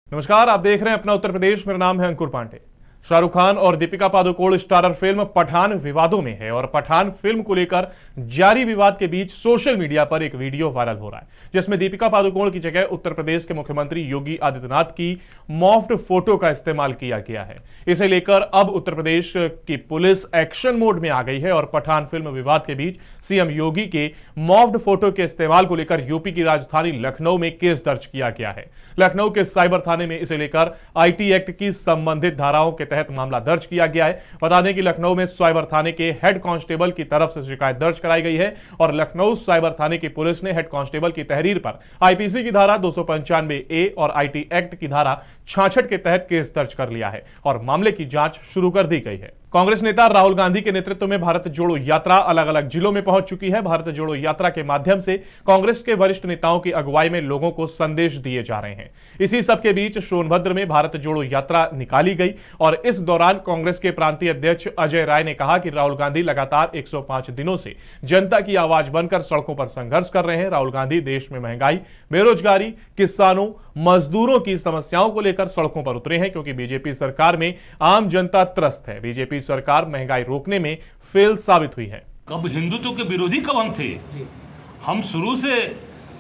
नमस्कार, आप देख रहे हैं अपना उत्तर प्रदेश। मेरा नाम है अंकुर पांडे। शाहरुख खान और दीपिका पादुकोण स्टारर फिल्म पठान विवादों में है और पठान फिल्म को लेकर जारी विवाद के बीच सोशल मीडिया पर एक वीडियो वायरल हो रहा है, जिसमें दीपिका पादुकोण की जगह उत्तर प्रदेश के मुख्यमंत्री योगी आदित्यनाथ की मॉफ्ड फोटो का इस्तेमाल किया गया है। इसे लेकर अब उत्तर प्रदेश की पुलिस एक्शन मोड में आ गई है और पठान फिल्म विवाद के बीच सीएम योगी के मॉफ्ड फोटो के इस्तेमाल को लेकर यूपी की राजधानी लखनऊ में केस दर्ज किया गया है। लखनऊ के साइबर थाने में इसे लेकर आईटी एक्ट की संबंधित धाराओं के तहत मामला दर्ज किया गया है। बता दें कि लखनऊ में साइबर थाने के हेड कांस्टेबल की तरफ से शिकायत दर्ज कराई गई है और लखनऊ साइबर थाने की पुलिस ने हेड कांस्टेबल की तहरीर पर आईपीसी की धारा 295A और आईटी एक्ट की धारा 66 के तहत केस दर्ज कर लिया है और मामले की जांच शुरू कर दी गई है। कांग्रेस नेता राहुल गांधी के नेतृत्व में भारत जोड़ो यात्रा अलग अलग जिलों में पहुंच चुकी है। भारत जोड़ो यात्रा के माध्यम से कांग्रेस के वरिष्ठ नेताओं की अगुवाई में लोगों को संदेश दिए जा रहे हैं। इसी सब के बीच सोनभद्र में भारत जोड़ो यात्रा निकाली गई और इस दौरान कांग्रेस के प्रांतीय अध्यक्ष अजय राय ने कहा कि राहुल गांधी लगातार 105 दिनों से जनता की आवाज बनकर सड़कों पर संघर्ष कर रहे हैं। राहुल गांधी देश में महंगाई, बेरोजगारी, किसानों, मजदूरों की समस्याओं को लेकर सड़कों पर उतरे हैं, क्योंकि बीजेपी सरकार में आम जनता त्रस्त है। बीजेपी सरकार महंगाई रोकने में फेल साबित हुई है। कब हिंदुत्व के विरोधी कब हम थे? हम शुरू से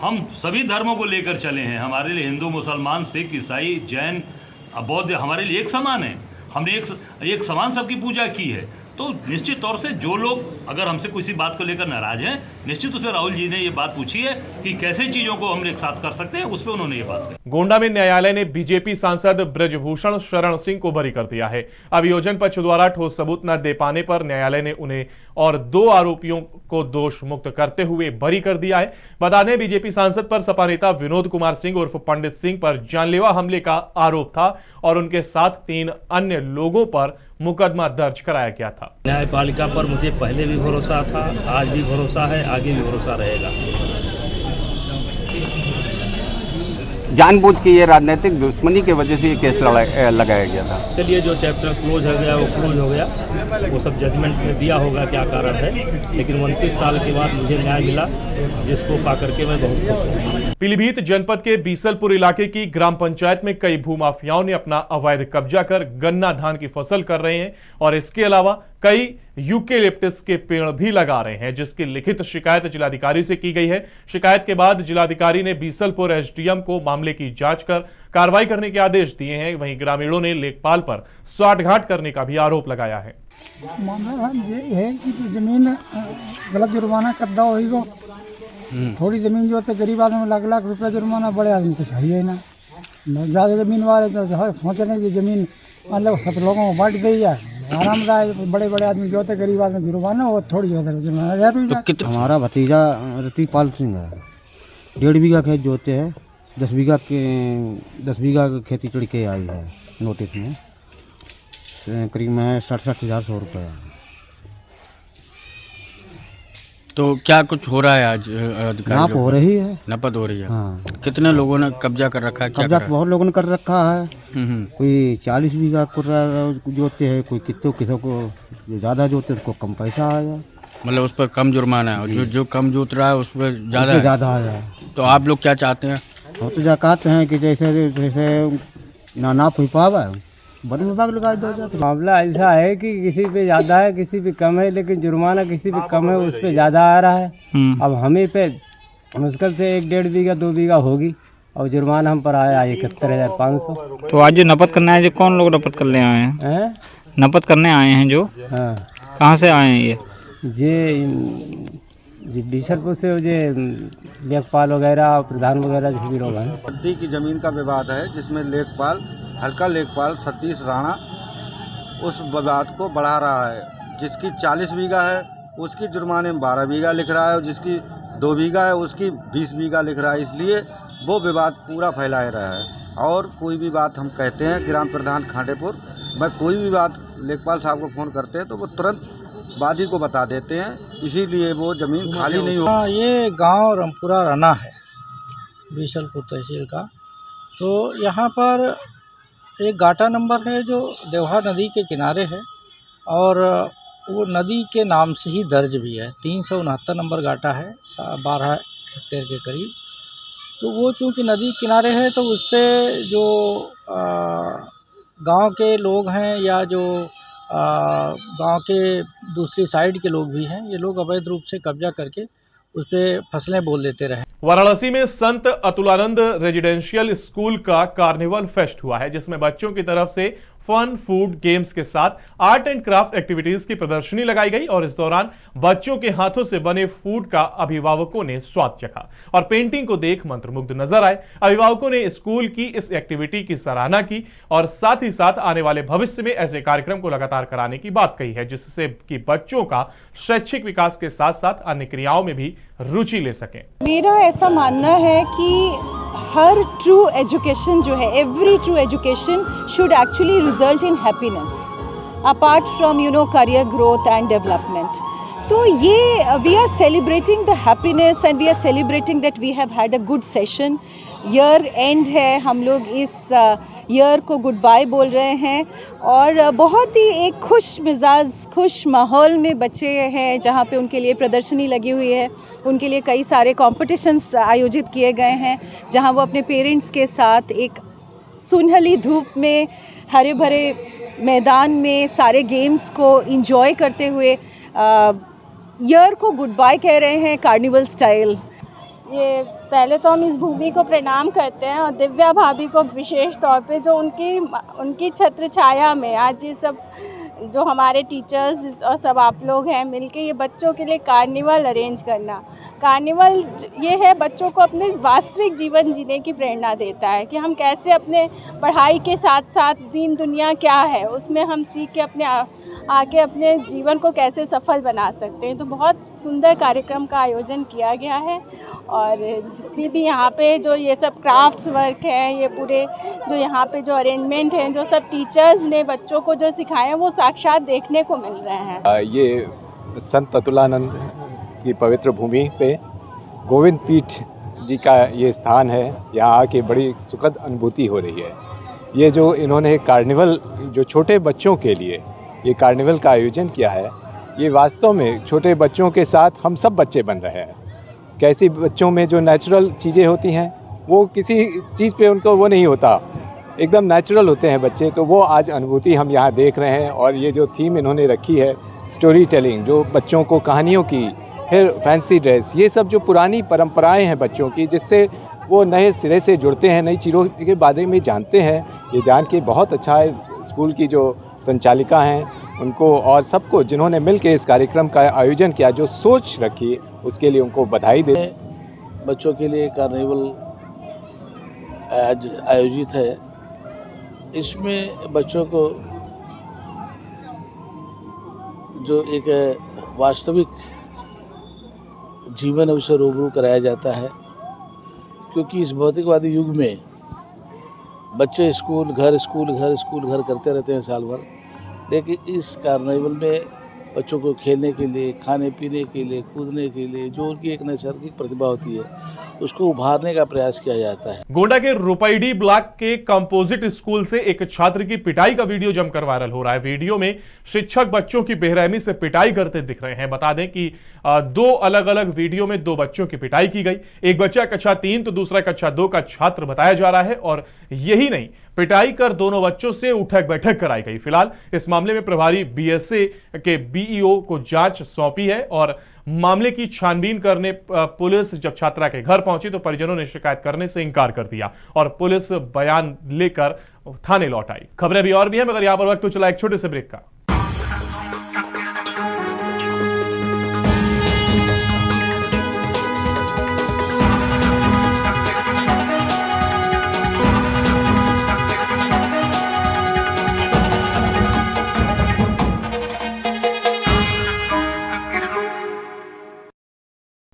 हम सभी धर्मों को लेकर चले हैं। हमारे लिए हिंदू, मुसलमान, सिख, ईसाई, जैन, बौद्ध हमारे लिए एक समान है। हमने एक समान सबकी पूजा की है। तो निश्चित तौर से जो लोग अगर हमसे किसी बात को लेकर नाराज हैं, निश्चित उसमें राहुल जी ने ये बात पूछी है कि कैसे चीजों को हम एक साथ कर सकते हैं, उस पर उन्होंने ये बात कही। गोंडा में न्यायालय ने बीजेपी सांसद ब्रजभूषण शरण सिंह को बरी कर दिया है। अभियोजन पक्ष द्वारा ठोस सबूत न दे पाने पर न्यायालय ने उन्हें और 2 आरोपियों को दोष मुक्त करते हुए बरी कर दिया है। बता दें, बीजेपी सांसद पर सपा नेता विनोद कुमार सिंह उर्फ पंडित सिंह पर जानलेवा हमले का आरोप था और उनके साथ 3 अन्य लोगों पर मुकदमा दर्ज कराया गया था। न्यायपालिका पर मुझे पहले भी भरोसा था, आज भी भरोसा है, आगे भी भरोसा रहेगा। जानबूझ के ये राजनीतिक दुश्मनी की वजह से ये केस लगाया गया था। चलिए, जो चैप्टर क्लोज हो गया वो क्लोज हो गया, वो सब जजमेंट में दिया होगा क्या कारण है, लेकिन 29 साल के बाद मुझे न्याय मिला, जिसको पा करके मैं बहुत खुश हूँ। पीलीभीत जनपद के बीसलपुर इलाके की ग्राम पंचायत में कई भूमाफियाओं ने अपना अवैध कब्जा कर गन्ना धान की फसल कर रहे हैं और इसके अलावा कई यूकेलिप्टस के पेड़ भी लगा रहे हैं, जिसकी लिखित शिकायत जिलाधिकारी से की गई है। शिकायत के बाद जिलाधिकारी ने बीसलपुर एसडीएम को मामले की जांच कर कार्रवाई करने के आदेश दिए हैं। वहीं ग्रामीणों ने लेखपाल पर साठगांठ करने का भी आरोप लगाया है। मामला ये है कि जमीन गलत जुर्माना करदा होगा। थोड़ी जमीन जो है गरीब आदमी लाख रुपया जुर्माना, बड़े आदमी कुछ है ही ना। ज़्यादा जमीन वाले तो सोच रहे कि जमीन मतलब सब लोगों को बांट दी जाए, आरामदायक। बड़े बड़े आदमी जो होते गरीब आदमी जुर्माना वो थोड़ी होता है। तो हमारा भतीजा रतिपाल सिंह है, 1.5 बीघा खेत जोते हैं, 10 बीघा खेती चढ़ के आई है नोटिस में, करीब में 67,100 रुपये। तो क्या कुछ हो रहा है आज? नाप हो रही है, नपत हो रही है। हाँ। कितने लोगों ने कब्जा कर रखा है? कब्जा तो बहुत लोगों ने कर रखा है। कोई 40 बीघा जोते हैं, कोई किसी को जो ज़्यादा जोते उसको कम पैसा आया, मतलब उस पर कम जुर्माना है, और जो कम जोत रहा है उस पर ज़्यादा आया। तो आप लोग क्या चाहते हैं? हम तो कहते हैं कि जैसे नाप हुई पावा वन विभाग लगा दो जाते। मामला ऐसा है कि किसी पे ज़्यादा है, किसी पे कम है, लेकिन जुर्माना किसी पे कम है, उस पे ज़्यादा आ रहा है। अब हमें पे मुश्किल से 1-1.5 बीघा 2 बीघा होगी और जुर्माना हम पर आया 71,500। तो आज जो नपत करने आए, जो कौन लोग नपत करने आए हैं? नपत करने आए हैं जो? हाँ। कहाँ से आए हैं ये? जी बीसलपुर से जे लेखपाल वगैरह, प्रधान वगैरह जो भी लोग हैं। पट्टी की ज़मीन का विवाद है, जिसमें लेखपाल, हल्का लेखपाल सतीश राणा उस विवाद को बढ़ा रहा है। जिसकी 40 बीघा है उसकी जुर्माने में 12 बीघा लिख रहा है, और जिसकी 2 बीघा है उसकी 20 बीघा लिख रहा है। इसलिए वो विवाद पूरा फैलाए रहा है। और कोई भी बात हम कहते हैं ग्राम प्रधान खांडेपुर, मैं कोई भी बात लेखपाल साहब को फ़ोन करते हैं तो वो तुरंत वादी को बता देते हैं, इसीलिए वो ज़मीन खाली नहीं हो। हाँ, ये गांव रामपुरा राना है, बीसलपुर तहसील का। तो यहाँ पर एक गाटा नंबर है जो देवहा नदी के किनारे है और वो नदी के नाम से ही दर्ज भी है। 369 नंबर गाटा है, 12 हेक्टेयर के करीब। तो वो चूँकि नदी किनारे है तो उस पर जो गांव के लोग हैं या जो गांव के दूसरी साइड के लोग भी हैं, ये लोग अवैध रूप से कब्जा करके उस पर फसलें बोल देते रहे। वाराणसी में संत अतुलानंद रेजिडेंशियल स्कूल का कार्निवल फेस्ट हुआ है, जिसमें बच्चों की तरफ से फन फूड गेम्स के साथ आर्ट एंड क्राफ्ट एक्टिविटीज की प्रदर्शनी लगाई गई और इस दौरान बच्चों के हाथों से बने फूड का अभिभावकों ने स्वाद चखा और पेंटिंग को देख मंत्रमुग्ध नजर आए। अभिभावकों ने स्कूल की इस एक्टिविटी की सराहना की और साथ ही साथ आने वाले भविष्य में ऐसे कार्यक्रम को लगातार कराने की बात कही है, जिससे कि बच्चों का शैक्षिक विकास के साथ साथ अन्य क्रियाओं में भी रुचि ले सकें। मेरा ऐसा मानना है कि हर ट्रू एजुकेशन जो है, every true education should actually result in happiness apart from career growth and development. तो ये we are celebrating the happiness and we are celebrating that we have had a good session. Year end है, हम लोग इस year को good bye बोल रहे हैं और बहुत ही एक खुश मिजाज, खुश माहौल में बच्चे हैं, जहाँ पे उनके लिए प्रदर्शनी लगी हुई है, उनके लिए कई सारे कॉम्पिटिशन्स आयोजित किए गए हैं, जहाँ वो अपने पेरेंट्स के साथ एक सुनहली धूप में, हरे भरे मैदान में सारे गेम्स को इंजॉय करते हुए ईयर को गुड बाय कह रहे हैं कार्निवल स्टाइल। ये पहले तो हम इस भूमि को प्रणाम करते हैं और दिव्या भाभी को विशेष तौर पे जो उनकी छत्र छाया में आज ये सब जो हमारे टीचर्स और सब आप लोग हैं मिलके ये बच्चों के लिए कार्निवल अरेंज करना। कार्निवल ये है बच्चों को अपने वास्तविक जीवन जीने की प्रेरणा देता है कि हम कैसे अपने पढ़ाई के साथ साथ दीन दुनिया क्या है उसमें हम सीख के आगे अपने जीवन को कैसे सफल बना सकते हैं। तो बहुत सुंदर कार्यक्रम का आयोजन किया गया है और जितनी भी यहाँ पे जो ये सब क्राफ्ट्स वर्क हैं, ये पूरे जो यहाँ पे जो अरेंजमेंट हैं, जो सब टीचर्स ने बच्चों को जो सिखाए हैं वो साक्षात देखने को मिल रहे हैं। ये संत अतुलानंद की पवित्र भूमि पे गोविंद पीठ जी का ये स्थान है। यहाँ आके बड़ी सुखद अनुभूति हो रही है। ये जो इन्होंने कार्निवल जो छोटे बच्चों के लिए ये कार्निवल का आयोजन किया है, ये वास्तव में छोटे बच्चों के साथ हम सब बच्चे बन रहे हैं। कैसी बच्चों में जो नेचुरल चीज़ें होती हैं वो किसी चीज़ पे उनको वो नहीं होता, एकदम नेचुरल होते हैं बच्चे। तो वो आज अनुभूति हम यहाँ देख रहे हैं। और ये जो थीम इन्होंने रखी है स्टोरी टेलिंग, जो बच्चों को कहानियों की, फिर फैंसी ड्रेस, ये सब जो पुरानी परंपराएं हैं बच्चों की, जिससे वो नए सिरे से जुड़ते हैं, नई चीज़ों के बारे में जानते हैं। ये जान के बहुत अच्छा है। स्कूल की जो संचालिका हैं उनको और सबको जिन्होंने मिलकर इस कार्यक्रम का आयोजन किया, जो सोच रखी, उसके लिए उनको बधाई दे। बच्चों के लिए कार्निवल आयोजित है। इसमें बच्चों को जो एक वास्तविक जीवन है उसे रूबरू कराया जाता है, क्योंकि इस भौतिकवादी युग में बच्चे स्कूल घर करते रहते हैं साल भर। लेकिन इस कार्निवल में बच्चों को खेलने के लिए, खाने पीने के लिए, कूदने के लिए जो उनकी एक नैसर्गिक प्रतिभा होती है उसको उभारने का प्रयास किया जाता है। गोंडा के रुपईडी ब्लॉक के कंपोजिट स्कूल से एक छात्र की पिटाई का वीडियो जमकर वायरल हो रहा है। वीडियो में शिक्षक बच्चों की बेरहमी से पिटाई करते दिख रहे हैं। बता दें कि दो अलग अलग वीडियो में दो बच्चों की पिटाई की गई। एक बच्चा कक्षा 3 तो दूसरा कक्षा 2 का छात्र बताया जा रहा है और यही नहीं, पिटाई कर दोनों बच्चों से उठक बैठक कराई गई। फिलहाल इस मामले में प्रभारी बीएसए के बीईओ को जांच सौंपी है और मामले की छानबीन करने पुलिस जब छात्रा के घर पहुंची तो परिजनों ने शिकायत करने से इनकार कर दिया और पुलिस बयान लेकर थाने लौट आई। खबरें भी और भी हैं, मगर यहां पर वक्त तो चला एक छोटे से ब्रेक का।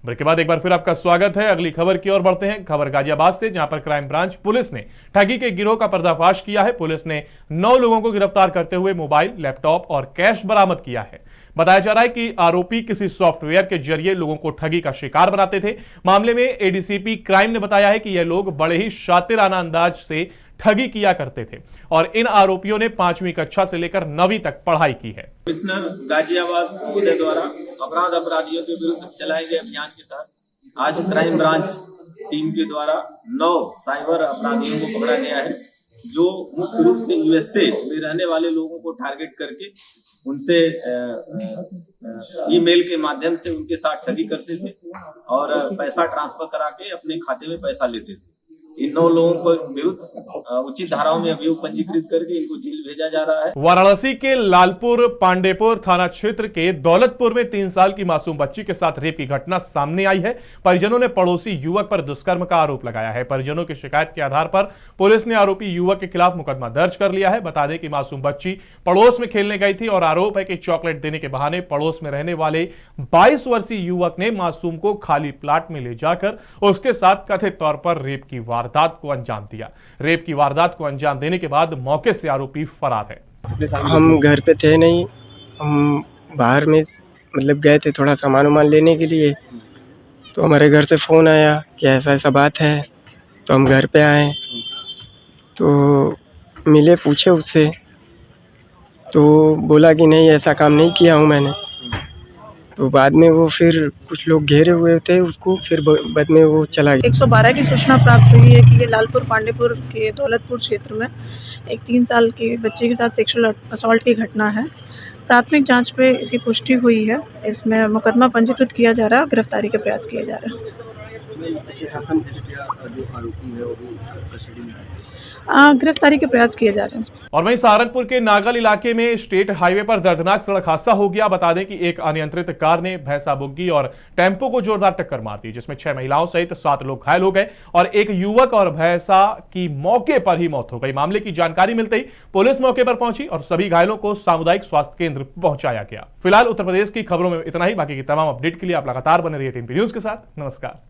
ब्रेक के बाद एक बार फिर आपका स्वागत है। अगली खबर की ओर बढ़ते हैं। खबर गाजियाबाद से, जहां पर क्राइम ब्रांच पुलिस ने ठगी के गिरोह का पर्दाफाश किया है। पुलिस ने 9 लोगों को गिरफ्तार करते हुए मोबाइल, लैपटॉप और कैश बरामद किया है। बताया जा रहा है कि आरोपी किसी सॉफ्टवेयर के जरिए लोगों को ठगी का शिकार बनाते थे। मामले में एडीसीपी क्राइम ने बताया है कि यह लोग बड़े ही शातिराना अंदाज से ठगी किया करते थे और इन आरोपियों ने 5वीं कक्षा से लेकर 9वीं तक पढ़ाई की है। कमिश्नर गाजियाबाद महोदय द्वारा अपराधियों के विरुद्ध चलाए गए अभियान के तहत आज क्राइम ब्रांच टीम के द्वारा 9 साइबर अपराधियों को पकड़ा गया है, जो मुख्य रूप से यूएसए में रहने वाले लोगों को टारगेट करके उनसे ईमेल के माध्यम से उनके साथ ठगी करते थे और पैसा ट्रांसफर करा के अपने खाते में पैसा लेते थे। इन 9 लोगों को विरुद्ध उचित धाराओं में अभियोग पंजीकृत करके इनको जेल भेजा जा रहा है। वाराणसी के लालपुर पांडेपुर थाना क्षेत्र के दौलतपुर में 3 साल की मासूम बच्ची के साथ रेप की घटना सामने आई है। परिजनों ने पड़ोसी युवक पर दुष्कर्म का आरोप लगाया है। परिजनों की शिकायत के आधार पर पुलिस ने आरोपी युवक के खिलाफ मुकदमा दर्ज कर लिया है। बता दें कि मासूम बच्ची पड़ोस में खेलने गई थी और आरोप है कि चॉकलेट देने के बहाने पड़ोस में रहने वाले 22 वर्षीय युवक ने मासूम को खाली प्लाट में ले जाकर उसके साथ कथित तौर पर रेप की वारदात को अंजाम दिया। रेप की वारदात को अंजाम देने के बाद मौके से आरोपी फरार है। हम घर पे थे नहीं, हम बाहर में मतलब गए थे थोड़ा सामान वामान लेने के लिए, तो हमारे घर से फ़ोन आया कि ऐसा ऐसा बात है। तो हम घर पे आए तो मिले, पूछे उससे, तो बोला कि नहीं ऐसा काम नहीं किया हूँ मैंने। तो बाद में वो फिर कुछ लोग घेरे हुए थे उसको, फिर बाद में वो चला गया। 112 की सूचना प्राप्त हुई है कि ये लालपुर पांडेपुर के दौलतपुर क्षेत्र में एक 3 साल के बच्चे के साथ सेक्सुअल असॉल्ट की घटना है। प्राथमिक जांच पे इसकी पुष्टि हुई है। इसमें मुकदमा पंजीकृत किया जा रहा है, गिरफ्तारी के प्रयास किए जा रहे हैं। गिरफ्तारी के प्रयास किए जा रहे हैं। और वहीं सहारनपुर के नागल इलाके में स्टेट हाईवे पर दर्दनाक सड़क हादसा हो गया। बता दें कि एक अनियंत्रित कार ने भैंसा बुग्गी और टेम्पो को जोरदार टक्कर मार दी, जिसमें 6 महिलाओं सहित 7 लोग घायल हो गए और एक युवक और भैंसा की मौके पर ही मौत हो गई। मामले की जानकारी मिलते ही पुलिस मौके पर पहुंची और सभी घायलों को सामुदायिक स्वास्थ्य केंद्र पहुंचाया गया। फिलहाल उत्तर प्रदेश की खबरों में इतना ही। बाकी की तमाम अपडेट के लिए आप लगातार बने रहिए टीएनपी न्यूज के साथ। नमस्कार।